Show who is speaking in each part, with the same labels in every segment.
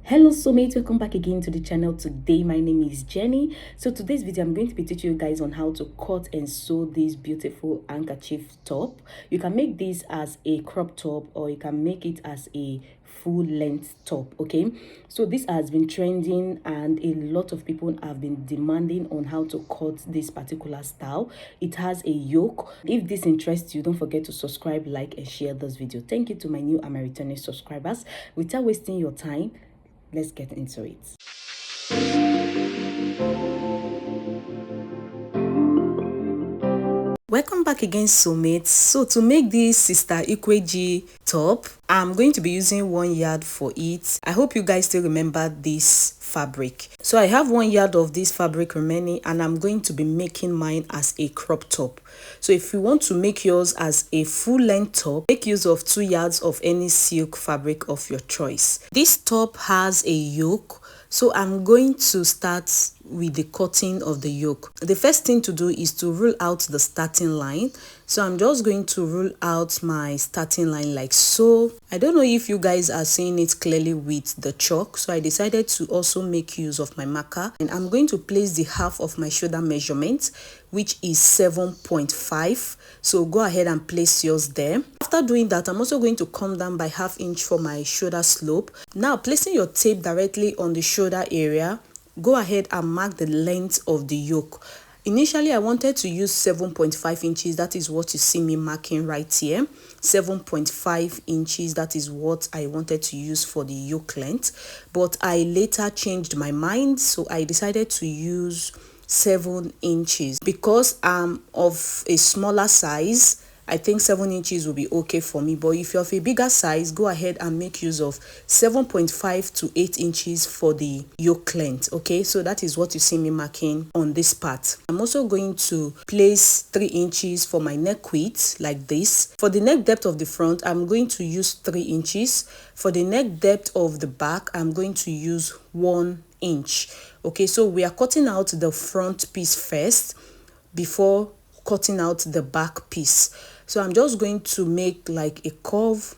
Speaker 1: Hello soulmates, welcome back again to the channel. Today my name is Jenny. So today's video I'm going to be teaching you guys on how to cut and sew this beautiful handkerchief top. You can make this as a crop top or you can make it as a full length top. Okay, so this has been trending and a lot of people have been demanding on how to cut this particular style. It has a yoke. If this interests you, don't forget to subscribe, like and share this video. Thank you to my new and my returning subscribers. Without wasting your time, let's get into it. Welcome back again, soulmates. So to make this sister Ikweji top, I'm going to be using 1 yard for it. I hope you guys still remember this fabric. So I have 1 yard of this fabric remaining and I'm going to be making mine as a crop top. So if you want to make yours as a full length top, make use of 2 yards of any silk fabric of your choice. This top has a yoke, so I'm going to start with the cutting of the yoke. The first thing to do is to rule out the starting line. So I'm just going to rule out my starting line like so. I don't know if you guys are seeing it clearly with the chalk, so I decided to also make use of my marker, and I'm going to place the half of my shoulder measurement, which is 7.5. so go ahead and place yours there. After doing that, I'm also going to come down by ½ inch for my shoulder slope. Now placing your tape directly on the shoulder area, go ahead and mark the length of the yoke. Initially I wanted to use 7.5 inches. That is what you see me marking right here. 7.5 inches, that is what I wanted to use for the yoke length, but I later changed my mind, so I decided to use 7 inches because I'm of a smaller size. I think 7 inches will be okay for me, but if you're of a bigger size, go ahead and make use of 7.5 to 8 inches for the yoke length. Okay, so that is what you see me marking on this part. I'm also going to place 3 inches for my neck width like this. For the neck depth of the front, I'm going to use 3 inches. For the neck depth of the back, I'm going to use 1 inch. Okay, so we are cutting out the front piece first before cutting out the back piece. So I'm just going to make like a curve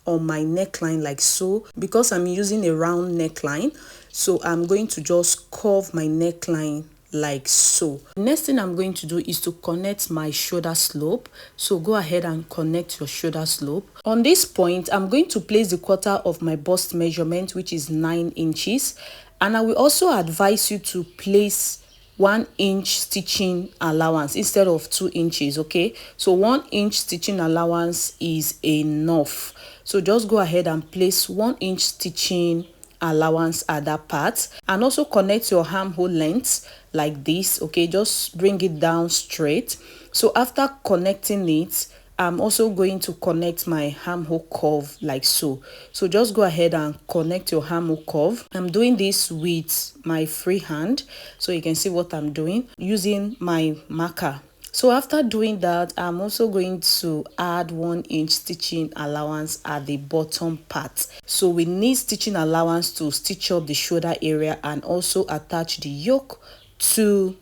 Speaker 1: on my neckline like so, because I'm using a round neckline. So I'm going to just curve my neckline like so. Next thing I'm going to do is to connect my shoulder slope. So go ahead and connect your shoulder slope. On this point, I'm going to place the quarter of my bust measurement, which is 9 inches. And I will also advise you to place 1 inch stitching allowance instead of 2 inches. Okay, so 1 inch stitching allowance is enough. So just go ahead and place 1 inch stitching allowance at that part, and also connect your armhole length like this. Okay, just bring it down straight. So after connecting it, I'm also going to connect my armhole curve like so. So just go ahead and connect your armhole curve. I'm doing this with my free hand, so you can see what I'm doing using my marker. So after doing that, I'm also going to add 1 inch stitching allowance at the bottom part. So we need stitching allowance to stitch up the shoulder area and also attach the yoke to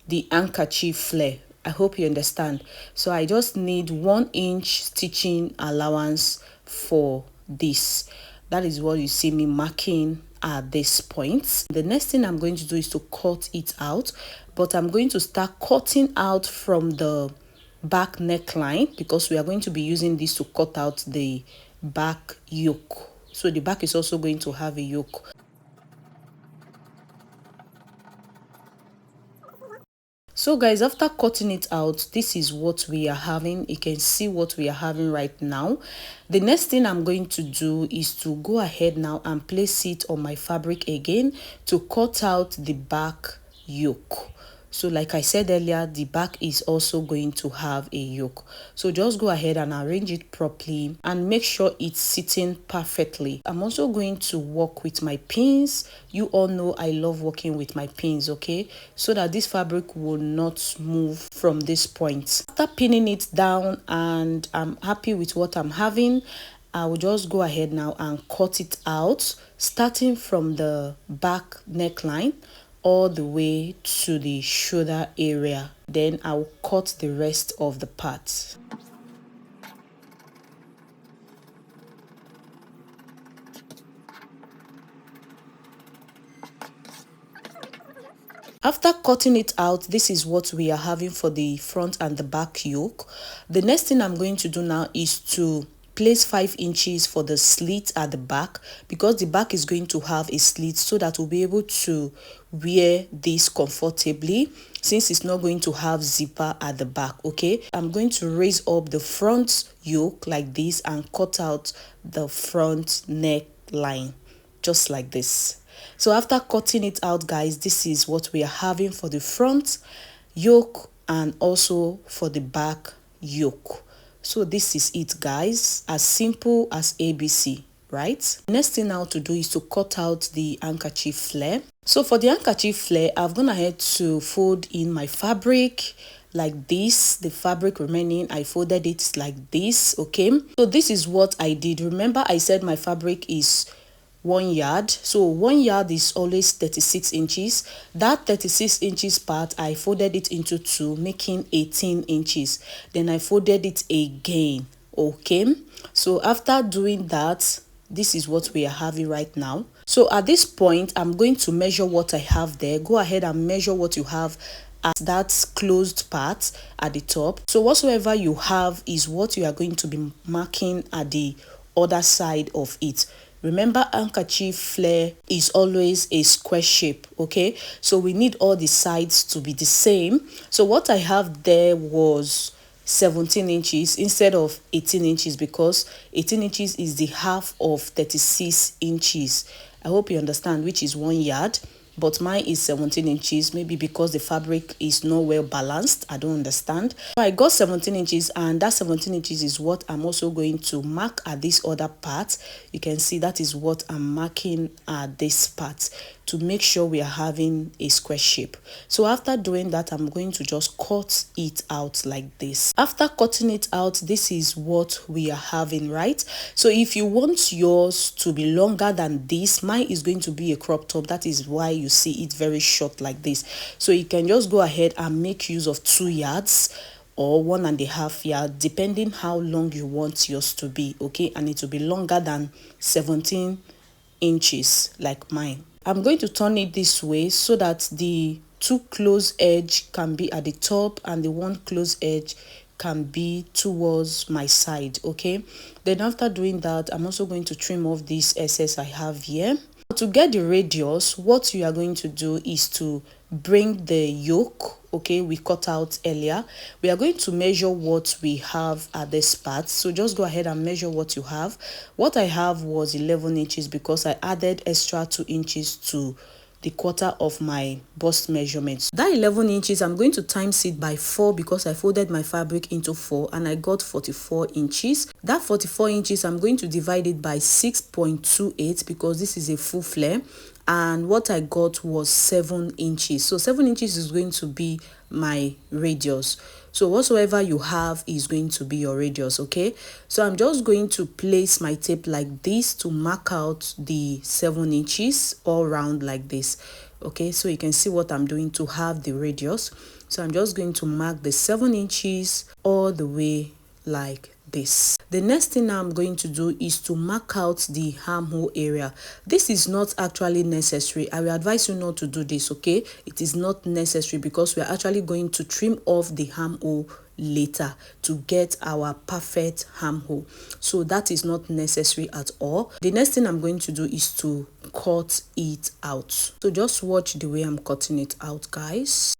Speaker 1: the handkerchief flare. I hope you understand. So I just need 1 inch stitching allowance for this. That is what you see me marking at this point. The next thing I'm going to do is to cut it out, but I'm going to start cutting out from the back neckline because we are going to be using this to cut out the back yoke. So the back is also going to have a yoke. So guys, after cutting it out, this is what we are having. You can see what we are having right now. The next thing I'm going to do is to go ahead now and place it on my fabric again to cut out the back yoke. So like I said earlier, the back is also going to have a yoke. So just go ahead and arrange it properly and make sure it's sitting perfectly. I'm also going to work with my pins. You all know I love working with my pins, okay? So that this fabric will not move from this point. After pinning it down and I'm happy with what I'm having, I will just go ahead now and cut it out, starting from the back neckline all the way to the shoulder area. Then I'll cut the rest of the parts. After cutting it out, this is what we are having for the front and the back yoke. The next thing I'm going to do now is to place 5 inches for the slit at the back, because the back is going to have a slit, so that we'll be able to wear this comfortably, since it's not going to have zipper at the back. Okay, I'm going to raise up the front yoke like this and cut out the front neckline just like this. So after cutting it out, guys, this is what we are having for the front yoke and also for the back yoke. So this is it, guys, as simple as ABC, right? Next thing now to do is to cut out the handkerchief flare. So for the handkerchief flare, I've gone ahead to fold in my fabric like this. The fabric remaining, I folded it like this. Okay, so this is what I did. Remember, I said my fabric is 1 yard, so 1 yard is always 36 inches. That 36 inches part, I folded it into 2, making 18 inches. Then I folded it again. Okay, so after doing that, this is what we are having right now. So at this point, I'm going to measure what I have there. Go ahead and measure what you have at that closed part at the top. So whatsoever you have is what you are going to be marking at the other side of it. Remember, handkerchief flare is always a square shape. Okay, so we need all the sides to be the same. So what I have there was 17 inches instead of 18 inches, because 18 inches is the half of 36 inches. I hope you understand, which is 1 yard. But mine is 17 inches, maybe because the fabric is not well balanced. I don't understand. So I got 17 inches, and that 17 inches is what I'm also going to mark at this other part. You can see that is what I'm marking at this part, to make sure we are having a square shape. So after doing that, I'm going to just cut it out like this. After cutting it out, this is what we are having, right? So if you want yours to be longer than this, mine is going to be a crop top. That is why you see it very short like this. So you can just go ahead and make use of 2 yards or 1.5 yards, depending how long you want yours to be. Okay, and it will be longer than 17 inches like mine. I'm going to turn it this way so that the 2 close edge can be at the top and the 1 close edge can be towards my side. Okay, then after doing that, I'm also going to trim off this excess I have here. To get the radius, what you are going to do is to bring the yoke, okay, we cut out earlier. We are going to measure what we have at this part. So just go ahead and measure what you have. What I have was 11 inches because I added extra 2 inches to the quarter of my bust measurements. That 11 inches, I'm going to times it by 4 because I folded my fabric into 4 and I got 44 inches. That 44 inches, I'm going to divide it by 6.28 because this is a full flare. And what I got was 7 inches. So 7 inches is going to be my radius. So whatsoever you have is going to be your radius. Okay, so I'm just going to place my tape like this to mark out the 7 inches all round like this. Okay, so you can see what I'm doing to have the radius. So I'm just going to mark the 7 inches all the way like this. The next thing I'm going to do is to mark out the armhole area. This is not actually necessary. I will advise you not to do this. Okay, it is not necessary because we are actually going to trim off the armhole later to get our perfect armhole. So that is not necessary at all. The next thing I'm going to do is to cut it out. So just watch the way I'm cutting it out, guys.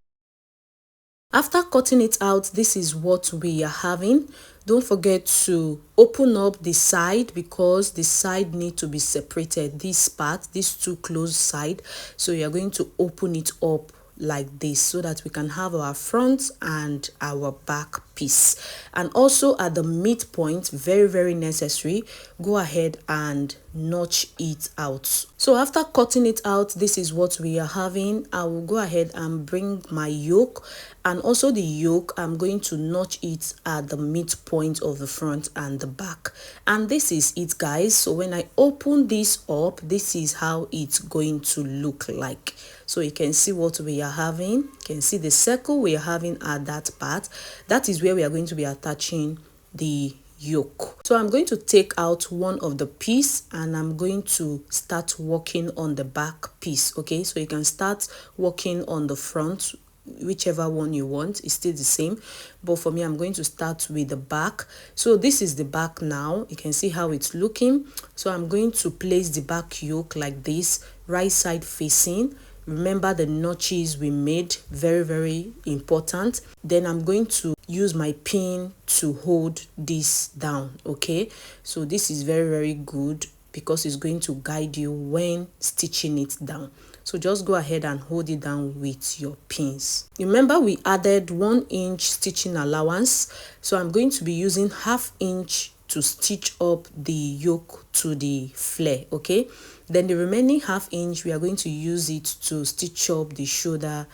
Speaker 1: After cutting it out, this is what we are having. Don't forget to open up the side because the side need to be separated. This part, these 2 closed side. So you're going to open it up like this so that we can have our front and our back piece. And also at the midpoint, very necessary, go ahead and notch it out. So after cutting it out, this is what we are having. I will go ahead and bring my yoke, and also the yoke, I'm going to notch it at the midpoint of the front and the back. And this is it, guys. So when I open this up, this is how it's going to look like. So you can see what we are having. You can see the circle we are having at that part. That is where we are going to be attaching the yoke. So I'm going to take out one of the piece and I'm going to start working on the back piece. Okay, so you can start working on the front, whichever one you want, is still the same, but for me I'm going to start with the back. So this is the back now. You can see how it's looking. So I'm going to place the back yoke like this, right side facing. Remember the notches we made, very important. Then I'm going to use my pin to hold this down. Okay, so this is very good because it's going to guide you when stitching it down. So just go ahead and hold it down with your pins. Remember we added 1 inch stitching allowance, so I'm going to be using 1/2 inch to stitch up the yoke to the flare. Okay, then the remaining 1/2 inch we are going to use it to stitch up the shoulder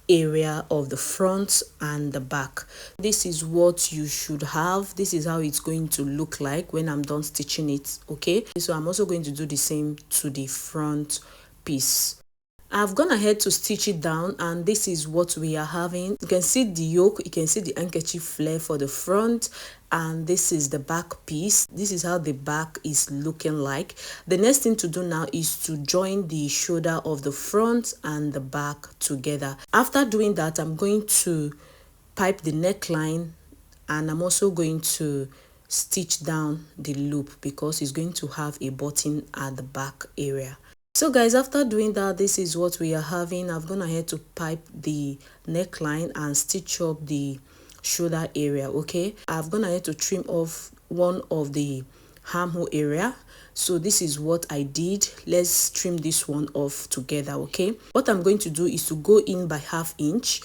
Speaker 1: area of the front and the back. This is what you should have. This is how it's going to look like when I'm done stitching it. Okay, so I'm also going to do the same to the front piece. I've gone ahead to stitch it down and this is what we are having. You can see the yoke, you can see the handkerchief flare for the front, and this is the back piece. This is how the back is looking like. The next thing to do now is to join the shoulder of the front and the back together. After doing that, I'm going to pipe the neckline and I'm also going to stitch down the loop because it's going to have a button at the back area. So guys, after doing that, this is what we are having. I've gone ahead to pipe the neckline and stitch up the shoulder area. Okay, I've gone ahead to trim off one of the armhole area. So this is what I did. Let's trim this one off together. Okay, what I'm going to do is to go in by 1/2 inch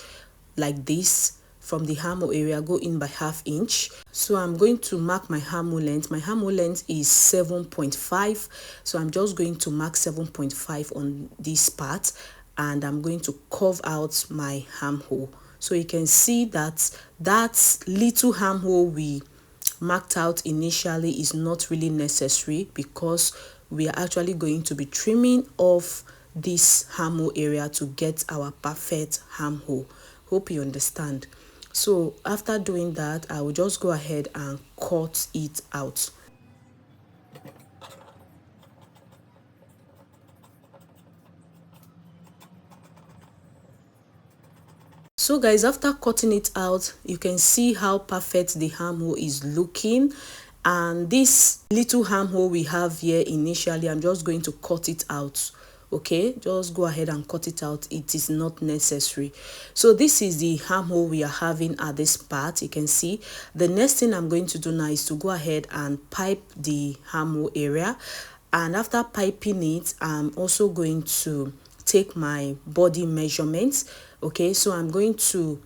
Speaker 1: like this. From the armhole area, go in by 1/2 inch. So I'm going to mark my armhole length. My armhole length is 7.5, so I'm just going to mark 7.5 on this part and I'm going to curve out my armhole. So you can see that that little armhole we marked out initially is not really necessary because we are actually going to be trimming off this armhole area to get our perfect armhole. Hope you understand. So after doing that, I will just go ahead and cut it out. So guys, after cutting it out, you can see how perfect the armhole is looking. And this little armhole we have here initially, I'm just going to cut it out. Okay, just go ahead and cut it out. It is not necessary. So this is the armhole we are having at this part. You can see the next thing I'm going to do now is to go ahead and pipe the armhole area, and after piping it, I'm also going to take my body measurements. Okay, so I'm going to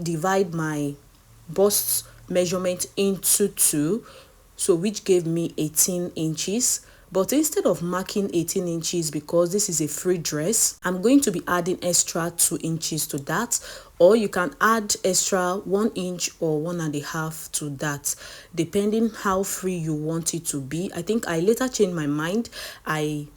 Speaker 1: divide my bust measurement into 2, so which gave me 18 inches. But instead of marking 18 inches, because this is a free dress, I'm going to be adding extra 2 inches to that, or you can add extra 1 inch or 1.5 to that, depending how free you want it to be. I think I later changed my mind. I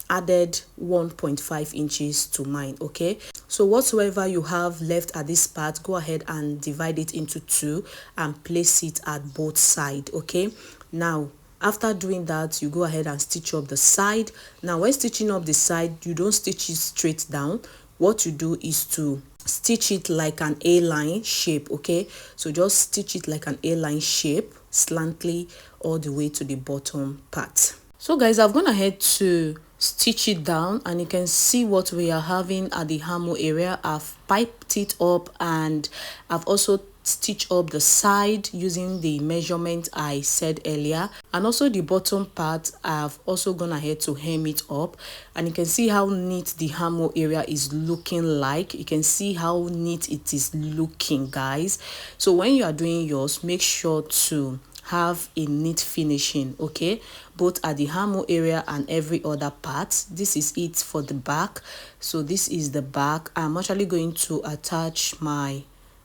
Speaker 1: added 1.5 inches to mine. Okay, so whatsoever you have left at this part, go ahead and divide it into 2 and place it at both sides. Okay, now after doing that, you go ahead and stitch up the side. Now when stitching up the side, you don't stitch it straight down. What you do is to stitch it like an A-line shape. Okay, so just stitch it like an A-line shape, slantly all the way to the bottom part. So guys, I've gone ahead to stitch it down and you can see what we are having at the armhole area. I've piped it up and I've also stitched up the side using the measurement I said earlier, and also the bottom part I've also gone ahead to hem it up, and you can see how neat the armhole area is looking like. You can see how neat it is looking, guys. So when you are doing yours, make sure to have a neat finishing, okay, both at the armhole area and every other part. This is it for the back. So this is the back. I'm actually going to attach my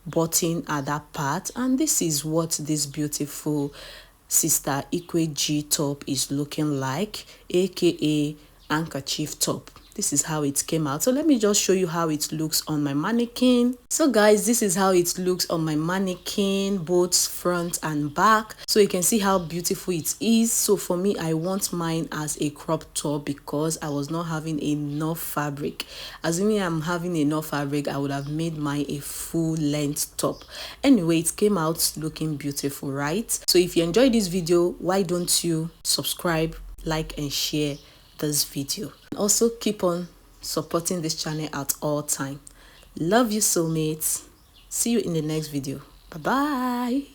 Speaker 1: button at that part, and this is what this beautiful sister Ikwe G top is looking like, aka handkerchief top. this is how it came out. So let me just show you how it looks on my mannequin. So guys, this is how it looks on my mannequin, both front and back. So you can see how beautiful it is. So for me, I want mine as a crop top because I was not having enough fabric. Assuming I'm having enough fabric, I would have made mine a full length top. Anyway, it came out looking beautiful, right? So if you enjoyed this video, why don't you subscribe, like and share this video? Also keep on supporting this channel at all time. Love you, soulmates. See you in the next video. Bye bye.